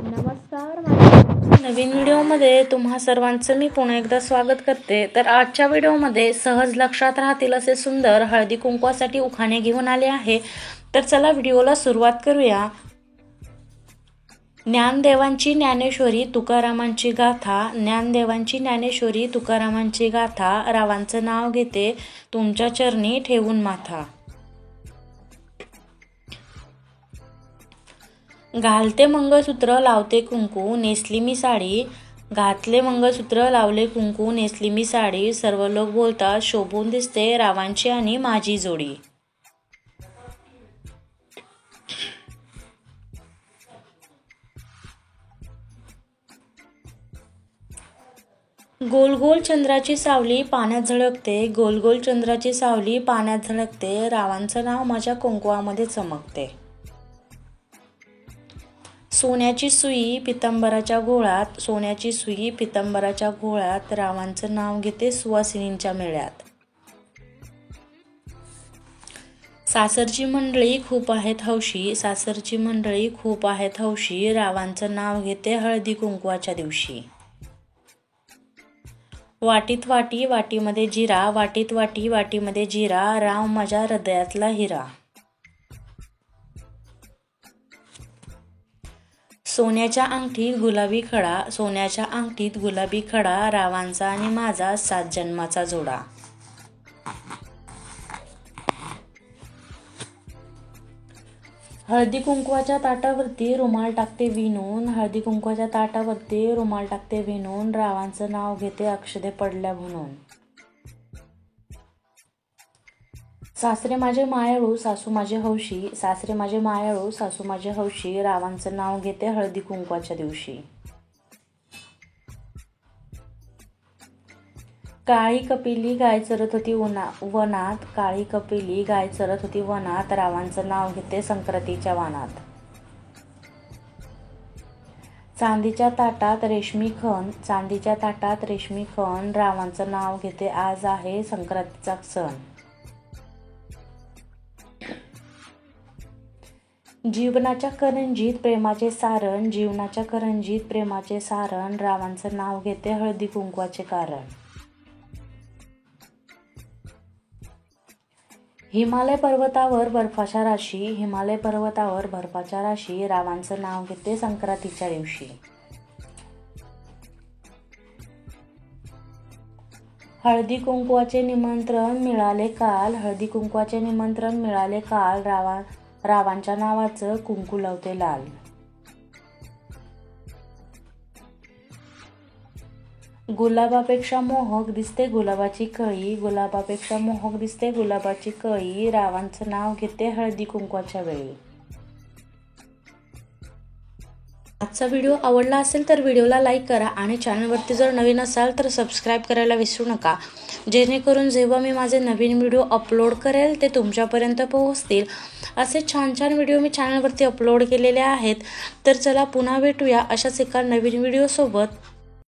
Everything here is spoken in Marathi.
नमस्कार, माझ्या नवीन व्हिडिओमध्ये तुम्हा सर्वांचं मी पुन्हा एकदा स्वागत करते। तर आजच्या व्हिडिओमध्ये सहज लक्षात राहतील असे सुंदर हळदी कुंकवासाठी उखाणे घेऊन आले आहे। तर चला व्हिडिओला सुरुवात करूया। ज्ञानदेवांची ज्ञानेश्वरी तुकारामांची गाथा, ज्ञानदेवांची ज्ञानेश्वरी तुकारामांची गाथा, रावांचं नाव घेते तुमच्या चरणी ठेवून माथा। घालते मंगळसूत्र लावते कुंकू नेसली मी साडी, घातले मंगळसूत्र लावले कुंकू नेसली मी साडी, सर्व लोक बोलतात शोभून दिसते रावांची आणि माझी जोडी। गोल गोल चंद्राची सावली पाण्यात झळकते, गोल गोल चंद्राची सावली पाण्यात झळकते, रावांचं नाव माझ्या कुंकवामध्ये चमकते। सोन्याची सुई पितांबराच्या गोळ्यात, सोन्याची सुई पितांबराच्या गोळ्यात, रावांचं नाव घेते सुवासिनींच्या मेळ्यात। सासरची मंडळी खूप आहेत हौशी, सासरची मंडळी खूप आहेत हौशी, रावांचं नाव घेते हळदी कुंकवाच्या दिवशी। वाटीत वाटी वाटीमध्ये जिरा, वाटीत वाटी वाटीमध्ये जिरा, राव माझ्या हृदयातला हिरा। सोन्याच्या अंगठीत गुलाबी खडा, सोन्याच्या अंगठीत गुलाबी खडा, रावांचा आणि माझा 7 जन्माचा जोडा। हळदी कुंकवाच्या ताटावरती रुमाल टाकते विणून, हळदी कुंकवाच्या ताटावरती रुमाल टाकते विणून, रावांचं नाव घेते अक्षदे पडल्या म्हणून। सासरे माझे मायाळू सासू माझे हौशी, सासरे माझे मायाळू सासू माझे हौशी, रावांचं नाव घेते हळदी कुंकवाच्या दिवशी। काळी कपिली गाय चरत होती वनात, काळी कपिली गाय चरत होती वनात, रावांचं नाव घेते संक्रांतीच्या वाणात। चांदीच्या ताटात रेशमी खण, चांदीच्या ताटात रेशमी खण, रावांचं नाव घेते आज आहे संक्रांतीचा सण। जीवनाच्या करंजीत प्रेमाचे सारण, जीवनाच्या करंजीत प्रेमाचे सारण, रावांचं नाव घेते हळदी कुंकवाचे कारण। हिमालय पर्वतावर बर्फाच्या राशी, हिमालय पर्वतावर बर्फाच्या राशी, रावांचं नाव घेते संक्रांतीच्या दिवशी। हळदी कुंकवाचे निमंत्रण मिळाले काल, हळदी कुंकवाचे निमंत्रण मिळाले काल, रावांच्या नावाचं कुंकू लावते लाल। गुलाबापेक्षा मोहक दिसते गुलाबाची कळी, गुलाबापेक्षा मोहक दिसते गुलाबाची कळी, रावांचं नाव घेते हळदी कुंकवाच्या वेळी। आजचा व्हिडिओ आवडला असेल तर व्हिडिओला लाईक करा आणि चॅनलवरती जर नवीन असाल तर सबस्क्राईब करायला विसरू नका, जेणेकरून जेव्हा मी माझे नवीन व्हिडिओ अपलोड करेल ते तुमच्यापर्यंत पोहोचतील। असे छान छान व्हिडिओ मी चॅनलवरती अपलोड केलेले आहेत। तर चला पुन्हा भेटूया अशाच एका नवीन व्हिडिओसोबत।